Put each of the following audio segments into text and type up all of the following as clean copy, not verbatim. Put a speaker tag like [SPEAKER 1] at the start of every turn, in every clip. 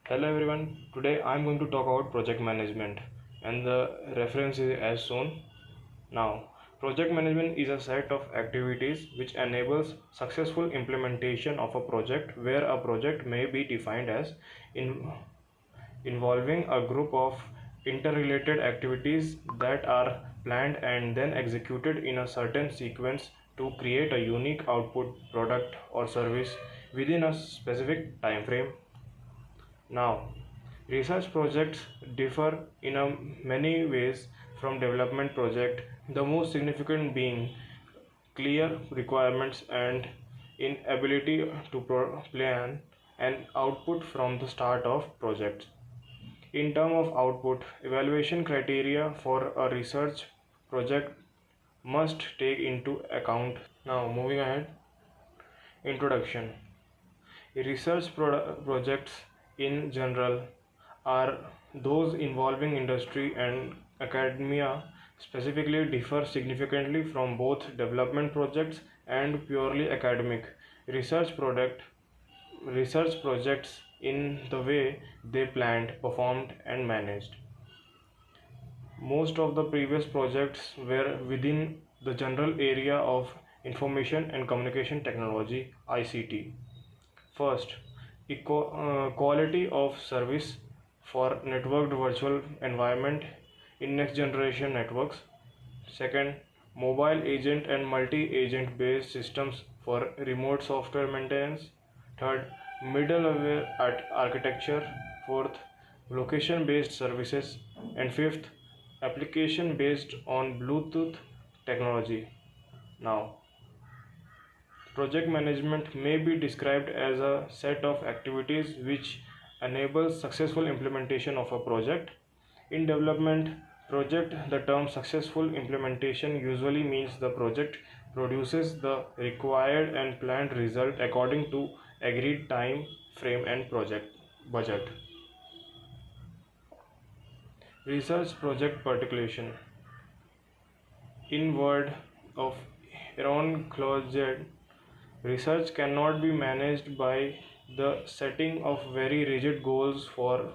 [SPEAKER 1] Hello everyone, today I am going to talk about project management and the reference is as shown. Now, project management is a set of activities which enables successful implementation of a project where a project may be defined as in, involving a group of interrelated activities that are planned and then executed in a certain sequence to create a unique output, product or service within a specific time frame. Now, research projects differ in many ways from development project, the most significant being clear requirements and inability to plan an output from the start of project. In terms of output, evaluation criteria for a research project must take into account. Now, moving ahead, introduction. Research projects in general are those involving industry and academia specifically differ significantly from both development projects and purely academic research projects in the way they planned, performed and managed. Most of the previous projects were within the general area of information and communication technology ICT. First, quality of service for networked virtual environment in next generation networks. Second, mobile agent and multi-agent based systems for remote software maintenance. Third, middleware architecture. Fourth, location based services. And fifth, application based on Bluetooth technology. Now, project management may be described as a set of activities which enables successful implementation of a project. In development project, the term successful implementation usually means the project produces the required and planned result according to agreed time frame and project budget. Research project particulation. In word of Aaron Closet, research cannot be managed by the setting of very rigid goals for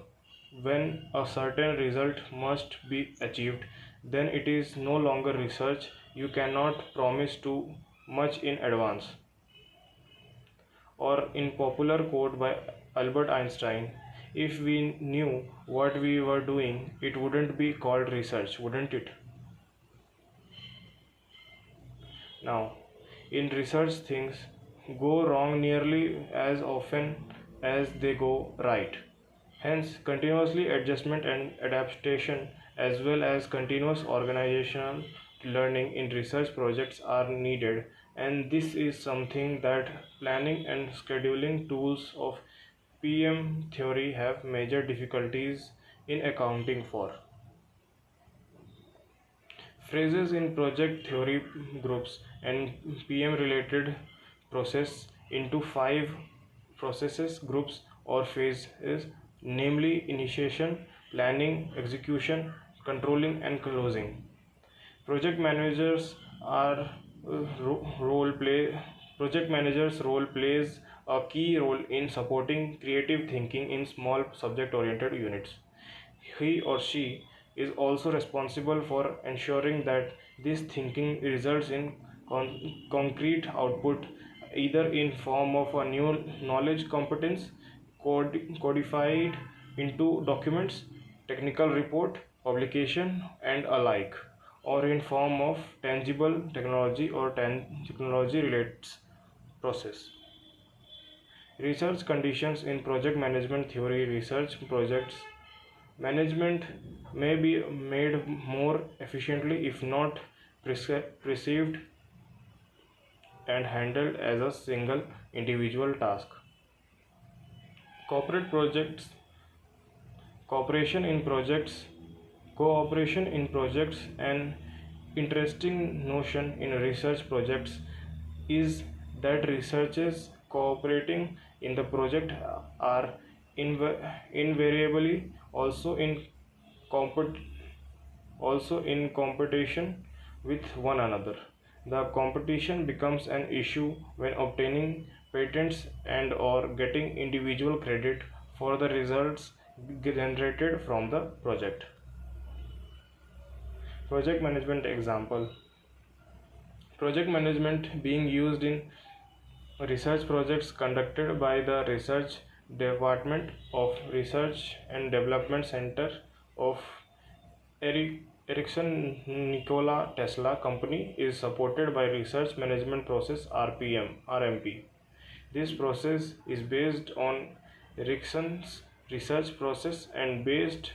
[SPEAKER 1] when a certain result must be achieved, then it is no longer research. You cannot promise too much in advance. Or in popular quote by Albert Einstein, if we knew what we were doing, it wouldn't be called research, wouldn't it? Now, in research, things go wrong nearly as often as they go right. Hence, continuously adjustment and adaptation as well as continuous organizational learning in research projects are needed, and this is something that planning and scheduling tools of PM theory have major difficulties in accounting for. Phrases in project theory groups and PM related process into 5 processes groups or phases, namely initiation, planning, execution, controlling and closing. Project managers are role play project managers role plays a key role in supporting creative thinking in small subject oriented units. He or she is also responsible for ensuring that this thinking results in concrete output, either in form of a new knowledge competence codified into documents, technical report, publication and alike, or in form of tangible technology or technology related process. Research conditions in project management theory. Research projects management may be made more efficiently if not perceived and handled as a single individual task. Corporate projects, cooperation in projects, cooperation in projects. An interesting notion in research projects is that researchers cooperating in the project are invariably also in compet also in competition with one another. The competition becomes an issue when obtaining patents and or getting individual credit for the results generated from the project. Project management example. Project management being used in research projects conducted by the Research Department of Research and Development Center of Ericsson Nikola Tesla Company is supported by Research Management Process RMP. This process is based on Ericsson's research process and best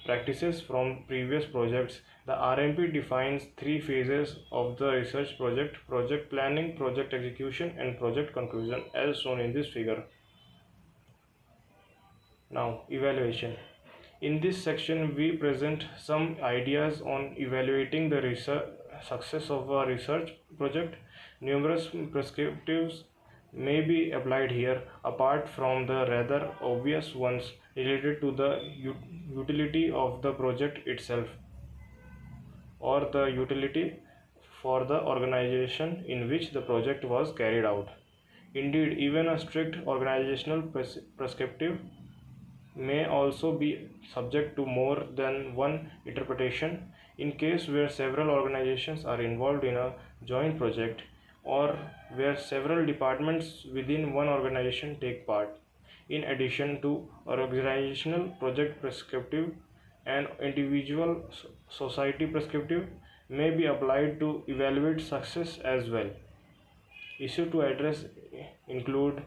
[SPEAKER 1] practices from previous projects. The RMP defines three phases of the research project: project planning, project execution, and project conclusion, as shown in this figure. Now, evaluation. In this section, we present some ideas on evaluating the success of a research project. Numerous prescriptives may be applied here, apart from the rather obvious ones related to the utility of the project itself or the utility for the organization in which the project was carried out. Indeed, even a strict organizational prescriptive may also be subject to more than one interpretation in case where several organizations are involved in a joint project or where several departments within one organization take part. In addition to organizational project prescriptive, and individual society prescriptive may be applied to evaluate success as well. Issue to address include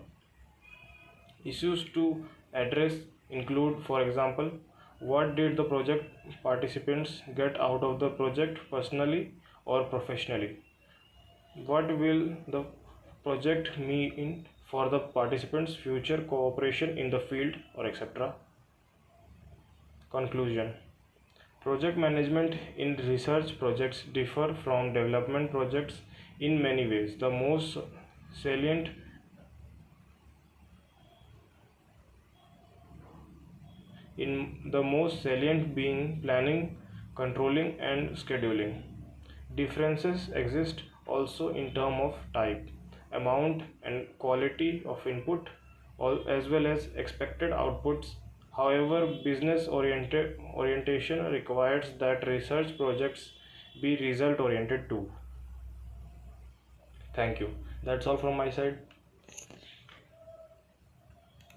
[SPEAKER 1] Issues to address include, for example, what did the project participants get out of the project personally or professionally? What will the project mean for the participants' future cooperation in the field, or etc.? Conclusion. Project management in research projects differ from development projects in many ways. Salient the most salient being planning, controlling, and scheduling. Differences exist also in terms of type, amount, and quality of input, as well as expected outputs. However, business orientation requires that research projects be result oriented too. Thank you. That's all from my side.